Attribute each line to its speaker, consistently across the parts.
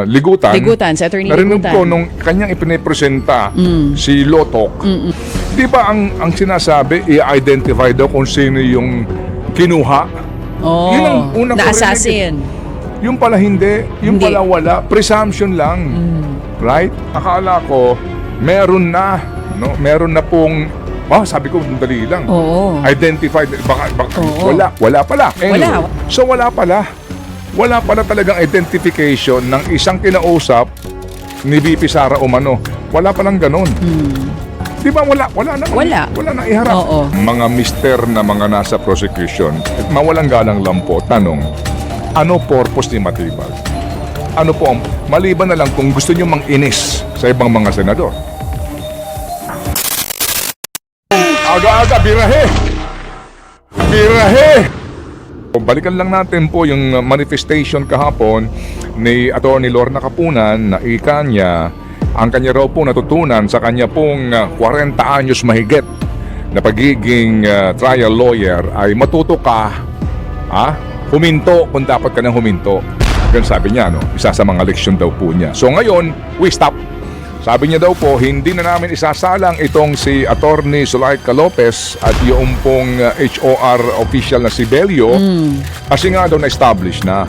Speaker 1: Ligutan.
Speaker 2: Ligutan, si Attorney
Speaker 1: Narinig
Speaker 2: Ligutan.
Speaker 1: ko nung kanyang ipinipresenta si Lotok. Di ba ang sinasabi, i-identify daw kung sino yung kinuha?
Speaker 2: Oh,
Speaker 1: Yun ang unang
Speaker 2: na
Speaker 1: ko rinig.
Speaker 2: assassin.
Speaker 1: Yung pala hindi, yung
Speaker 2: Hindi.
Speaker 1: pala wala, presumption lang. Right? Akala ko, meron na, no? Meron na pong, sabi ko, dali lang.
Speaker 2: Oo.
Speaker 1: Identified, baka
Speaker 2: Oo.
Speaker 1: wala pala. Anyway,
Speaker 2: Wala.
Speaker 1: So wala pala talagang identification ng isang kinausap ni VP Sara Umano. Wala palang ganun. Di ba wala na.
Speaker 2: Wala.
Speaker 1: Wala na iharap.
Speaker 2: Oo.
Speaker 1: Mga mister na mga nasa prosecution, mawalang galang lang po, tanong, ano purpose ni Matibag? Ano po, maliban na lang kung gusto nyo mang-inis sa ibang mga senador. Aga-aga, birahe! Birahe! Balikan lang natin po yung manifestation kahapon ni Atty. Lorna Capunan na ika niya ang kanya raw po natutunan sa kanya pong 40 anyos mahigit na pagiging trial lawyer ay matuto ka huminto kung dapat ka nang huminto. Ganun sabi niya, no? Isa sa mga leksyon daw po niya. So ngayon, we stop. Sabi niya daw po, hindi na namin isasalang itong si Attorney Zulaika Lopez at yung pong HOR official na si Belio kasi nga daw na-establish na.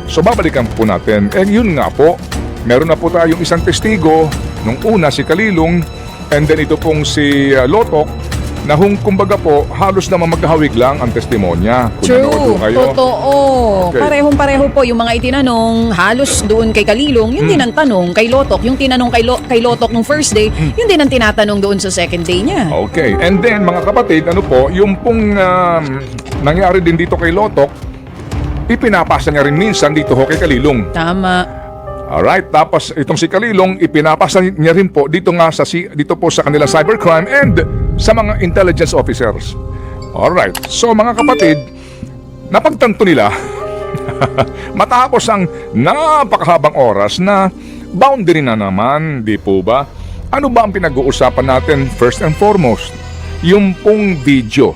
Speaker 1: So babalikan po natin. Yun nga po, meron na po tayong isang testigo. Nung una si Kalilong and then ito pong si Lotok na kumbaga po, halos naman maghahawig lang ang testimonya.
Speaker 2: True,
Speaker 1: Kayo.
Speaker 2: totoo.
Speaker 1: Okay.
Speaker 2: Parehong-pareho po yung mga itinanong halos doon kay Kalilong, yun din ang tanong kay Lotok. Yung tinanong kay Lotok nung first day, yun din ang tinatanong doon sa second day niya.
Speaker 1: Okay. And then, mga kapatid, ano po, yung pong nangyari din dito kay Lotok, ipinapasa niya rin minsan dito ho kay Kalilong.
Speaker 2: Tama.
Speaker 1: Alright, tapos itong si Kalilong, ipinapasa niya rin po dito nga dito po sa kanilang cybercrime and sa mga intelligence officers. Alright, so mga kapatid, napagtanto nila matapos ang napakahabang oras na boundary na naman, di po ba? Ano ba ang pinag-uusapan natin first and foremost? Yung pong video.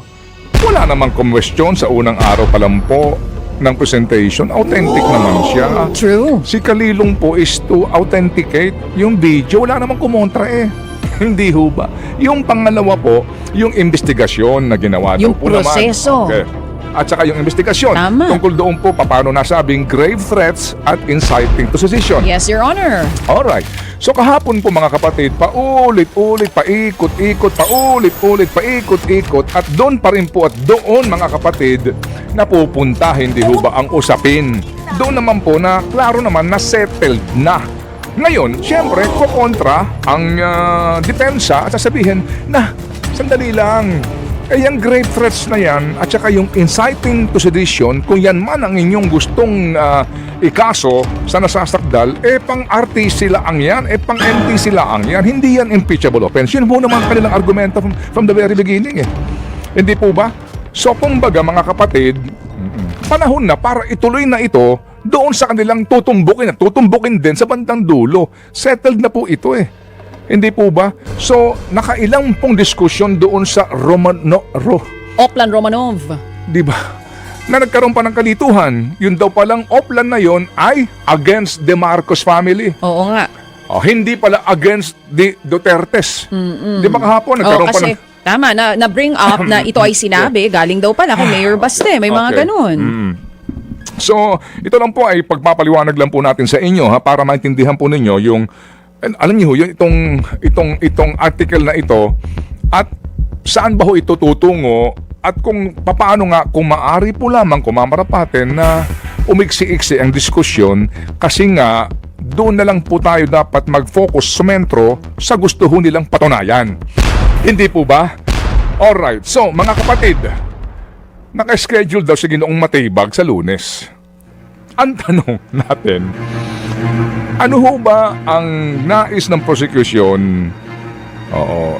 Speaker 1: Wala namang question sa unang araw pa lang po ng presentation, authentic naman siya.
Speaker 2: True.
Speaker 1: Si Kalilong po is to authenticate yung video. Wala namang kumontra eh. Hindi ho ba? Yung pangalawa po, yung investigasyon na ginawa
Speaker 2: Yung
Speaker 1: daw po
Speaker 2: proseso.
Speaker 1: naman. Okay. At saka yung investigasyon.
Speaker 2: Tama.
Speaker 1: Tungkol doon po, paano nasabing grave threats at inciting to sedition.
Speaker 2: Yes, Your Honor.
Speaker 1: Alright. So kahapon po mga kapatid, paulit-ulit, paikot-ikot, paulit-ulit, paikot-ikot at doon pa rin po at doon mga kapatid napupunta, hindi ho ba ang usapin. Doon naman po na klaro naman na settled na. Ngayon, siyempre, kukontra ang depensa at sasabihin na sandali lang. Yung grave threats na yan at saka yung inciting to sedition, kung yan man ang inyong gustong ikaso sa nasasakdal, pang-RT sila ang yan, pang-MT sila ang yan. Hindi yan impeachable offense. Yun po naman kanilang argumento from the very beginning Hindi po ba? So kumbaga mga kapatid, panahon na para ituloy na ito doon sa kanilang tutumbukin din sa bandang dulo. Settled na po ito Hindi po ba? So, nakailang pong diskusyon doon sa
Speaker 2: Oplan Romanov.
Speaker 1: Di ba? Na nagkaroon pa ng kalituhan. Yun daw palang Oplan na yon ay against the Marcos family.
Speaker 2: Oo nga.
Speaker 1: Hindi pala against the Dutertes. Di ba kahapon nagkaroon pa
Speaker 2: kasi
Speaker 1: ng...
Speaker 2: tama, na bring up na ito ay sinabi, galing daw pala kay Mayor Baste. May mga
Speaker 1: Okay.
Speaker 2: ganun.
Speaker 1: So, ito lang po ay pagpapaliwanag lang po natin sa inyo para maintindihan po ninyo yung alam niyo yung itong article na ito at saan ba ho ito tutungo at kung paano nga kung maaari po lamang kumamarapatin na umiksi-iksi ang diskusyon kasi nga doon na lang po tayo dapat mag-focus sumentro sa gusto ho nilang patunayan. Hindi po ba? Alright, so mga kapatid, naka-schedule daw si Ginoong Matibag sa Lunes. Ang tanong natin, ano ho ba ang nais ng prosecution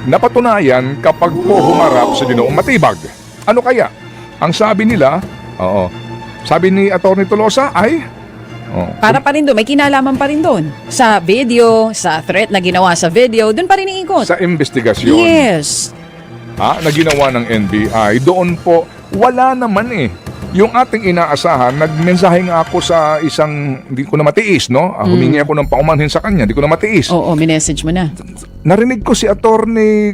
Speaker 1: napatunayan kapag po humarap sa Ginoong Matibag? Ano kaya? Ang sabi nila, sabi ni Atty. Tolosa ay
Speaker 2: Para pa rin doon, may kinalaman pa rin doon. Sa video, sa threat na ginawa sa video, doon pa rin iikot.
Speaker 1: sa investigasyon
Speaker 2: Yes.
Speaker 1: na ginawa ng NBI, doon po wala naman yung ating inaasahan, nagmensahe nga ako sa isang, hindi ko na matiis, no? Humingi ako ng paumanhin sa kanya, hindi ko na matiis.
Speaker 2: Oo, minessage mo na.
Speaker 1: Narinig ko si attorney,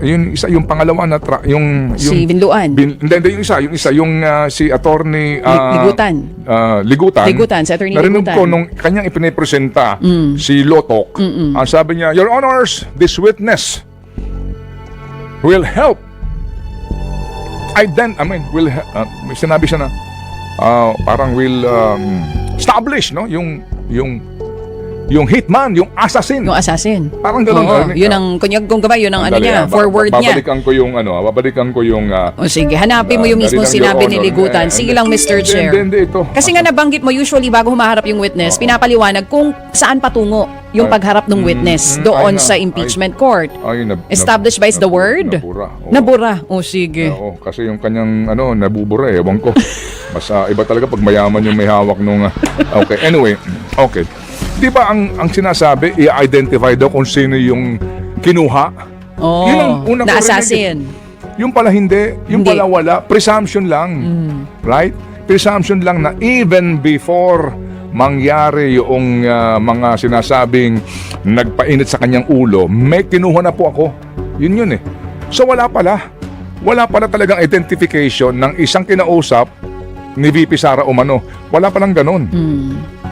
Speaker 1: yung pangalawa na, yung
Speaker 2: Si Binluan.
Speaker 1: hindi, yung si attorney,
Speaker 2: Ligutan.
Speaker 1: Ligutan.
Speaker 2: Ligutan, si Attorney
Speaker 1: Narinig
Speaker 2: Ligutan.
Speaker 1: ko nung kanyang ipinipresenta, si Lotok, ang sabi niya, Your Honors, this witness will help. Sinabi siya na, parang will establish, no? Yung hitman, yung assassin.
Speaker 2: Yung assassin.
Speaker 1: Parang gano'n.
Speaker 2: Oo, yun ang, kung gabay, yun ang ano niya, forward niya.
Speaker 1: Babalikan ko yung
Speaker 2: O sige, hanapin mo yung mismong
Speaker 1: dali ng
Speaker 2: sinabi
Speaker 1: Your
Speaker 2: ni
Speaker 1: Honor.
Speaker 2: Ligutan. Sige lang, Mr. Chair.
Speaker 1: Hindi, ito.
Speaker 2: Kasi nga nabanggit mo, usually bago humaharap yung witness, pinapaliwanag kung saan patungo yung pagharap ng witness doon sa impeachment court. Established by the word?
Speaker 1: Nabura. Oo.
Speaker 2: Nabura. O sige.
Speaker 1: Oo, kasi yung kanyang nabubura ewan ko. Basta iba talaga pag mayaman yung may hawak nung okay. Anyway, okay. 'Di ba ang sinasabi, i-identify daw kung sino yung kinuha?
Speaker 2: Oh,
Speaker 1: Yun ang unang
Speaker 2: na
Speaker 1: ko rinig.
Speaker 2: assassin.
Speaker 1: Yung pala hindi, yung
Speaker 2: Hindi.
Speaker 1: pala wala, presumption lang. Right? Presumption lang na even before mangyari yung mga sinasabing nagpainit sa kanyang ulo, may kinuha na po ako. Yun eh. So wala pala talagang identification ng isang kinausap ni VP Sara umano. Wala palang ganun.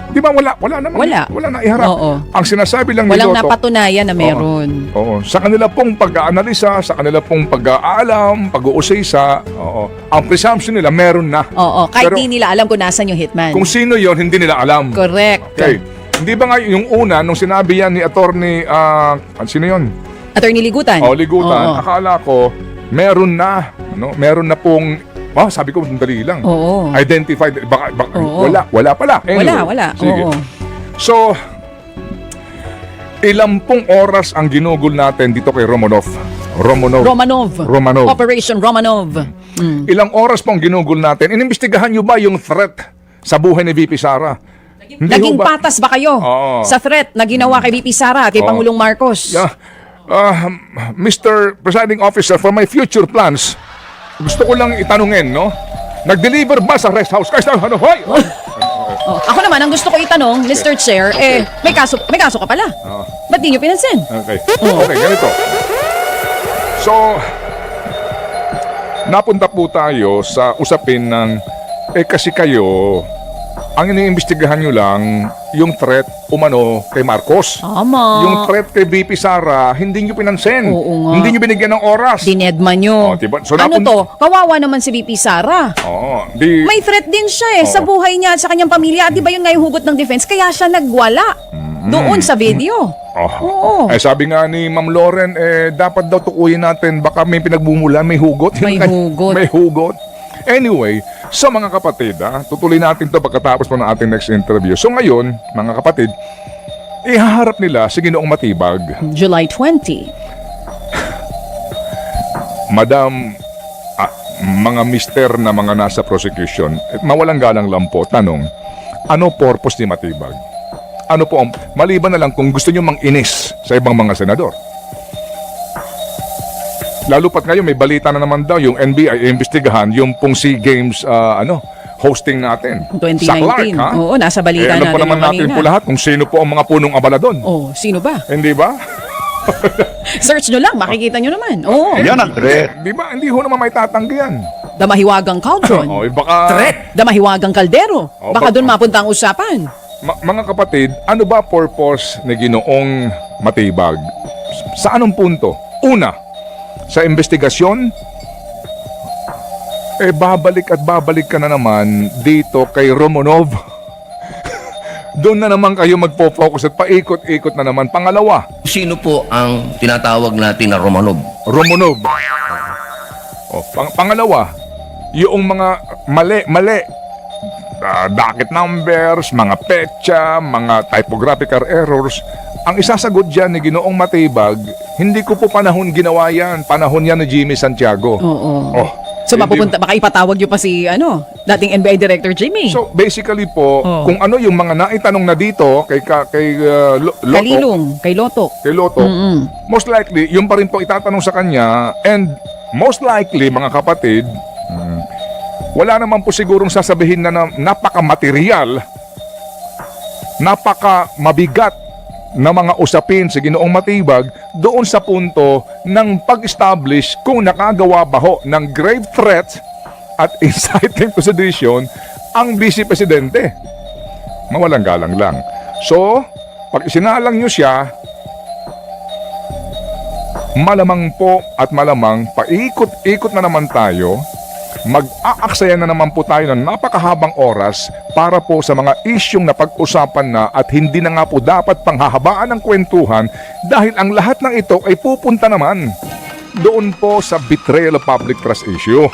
Speaker 1: Di ba wala naman. Wala na iharap.
Speaker 2: Oo.
Speaker 1: Ang sinasabi lang
Speaker 2: Walang
Speaker 1: ni Loto,
Speaker 2: napatunayan na meron.
Speaker 1: Oo. Sa kanila pong pag-aanalisa, sa kanila pong pag-aalam, pag-uusisa, ang presumption nila meron na.
Speaker 2: Oo, kahit
Speaker 1: Pero
Speaker 2: di nila alam kung nasan yung hitman.
Speaker 1: kung sino yon hindi nila alam.
Speaker 2: Correct.
Speaker 1: Okay. Hindi ba nga yung una, nung sinabi yan ni attorney, sino yon?
Speaker 2: Attorney Ligutan.
Speaker 1: Ligutan,
Speaker 2: Oo.
Speaker 1: akala ko, meron na pong, sabi ko, dali lang.
Speaker 2: Oo.
Speaker 1: Identified, baka
Speaker 2: Oo.
Speaker 1: wala pala. Anyway,
Speaker 2: Wala.
Speaker 1: Sige.
Speaker 2: Oo.
Speaker 1: So, ilang pong oras ang ginugol natin dito kay Romanov? Romanov.
Speaker 2: Operation Romanov.
Speaker 1: Ilang oras pong ginugol natin? Inimbestigahan nyo ba yung threat sa buhay ni VP Sara?
Speaker 2: Naging patas ba kayo
Speaker 1: Oo.
Speaker 2: sa threat na ginawa kay VP Sara at kay
Speaker 1: Oo.
Speaker 2: Pangulong Marcos?
Speaker 1: Yeah. Mr. Presiding Officer, for my future plans, gusto ko lang itanungin, no? Nag-deliver ba sa rest house? Kasi hoy!
Speaker 2: Oh, ako naman, ang gusto ko itanong, Mr. Chair, may kaso ka pala. Ba't di nyo pinansin?
Speaker 1: Okay. Okay, ganito. So, napunta po tayo sa usapin ng, kasi kayo, ang iniimbestigahan nyo lang, yung threat umano kay Marcos.
Speaker 2: Tama.
Speaker 1: Yung threat kay VP Sara, hindi nyo pinansin.
Speaker 2: Oo nga.
Speaker 1: Hindi nyo binigyan ng oras.
Speaker 2: Dinedma nyo.
Speaker 1: Diba? So,
Speaker 2: Ano to? Kawawa naman si VP Sara. May threat din siya sa buhay niya at sa kanyang pamilya. At di ba yun nga yung hugot ng defense? Kaya siya nagwala doon sa video. Oo.
Speaker 1: Sabi nga ni Ma'am Lauren, dapat daw tukuyin natin, baka may pinagbumulan, may hugot.
Speaker 2: May hugot.
Speaker 1: May hugot. Anyway, so mga kapatid, tutuloy natin to pagkatapos po ng ating next interview. So ngayon, mga kapatid, ihaharap nila si Ginoong Matibag.
Speaker 2: July 20.
Speaker 1: Madam, mga mister na mga nasa prosecution, mawalang galang lang po, tanong, ano purpose ni Matibag? Ano po, maliban na lang kung gusto nyo mang-inis sa ibang mga senador. Lalo pat ngayon, may balita na naman daw yung NBI imbestigahan yung pong SEA Games hosting natin.
Speaker 2: 2019.
Speaker 1: Sa Clark, ha?
Speaker 2: Oo, nasa balita
Speaker 1: alam
Speaker 2: natin
Speaker 1: po naman
Speaker 2: yung
Speaker 1: natin
Speaker 2: kanina.
Speaker 1: po lahat kung sino po ang mga punong abala doon.
Speaker 2: Oh, sino ba?
Speaker 1: Hindi ba?
Speaker 2: Search nyo lang, makikita nyo naman. Oo.
Speaker 3: Yan ang threat.
Speaker 1: Di ba? Hindi ho naman may tatanggi yan.
Speaker 2: Damahiwagang cauldron.
Speaker 1: Baka...
Speaker 2: Damahiwagang kaldero.
Speaker 1: Oh,
Speaker 2: Baka
Speaker 1: baka-
Speaker 2: doon mapunta ang usapan.
Speaker 1: Mga kapatid, ano ba purpose ni Ginoong Matibag? Sa anong punto? Una, sa investigasyon, babalik at babalik ka na naman dito kay Romanov. Doon na naman kayo magpo-focus at paikot-ikot na naman. Pangalawa,
Speaker 3: Sino po ang tinatawag natin na Romanov?
Speaker 1: Romanov. Pangalawa, yung mga mali, docket numbers, mga petsa, mga typographical errors, ang isasagot dyan ni Ginoong Matibag, hindi ko po panahon ginawa yan. Panahon yan ni Jimmy Santiago.
Speaker 2: Oo. So mapupunta, baka ipatawag nyo pa si dating NBI Director Jimmy.
Speaker 1: So basically po, kung ano yung mga naitanong na dito kay
Speaker 2: Kay Lotok.
Speaker 1: most likely, yung pa rin po itatanong sa kanya, and most likely, mga kapatid, wala naman po sigurong sasabihin na napaka-material, napaka-mabigat na mga usapin sa Ginoong Matibag doon sa punto ng pag-establish kung nakagawa ba ho ng grave threat at inciting to sedition ang Vice Presidente. Mawalang galang lang. So, pag isinalang nyo siya, malamang po at malamang paikot-ikot na naman tayo, mag-aaksaya na naman po tayo ng napakahabang oras para po sa mga isyong na pag-usapan na at hindi na nga po dapat panghahabaan ng kwentuhan dahil ang lahat ng ito ay pupunta naman doon po sa betrayal of public trust issue.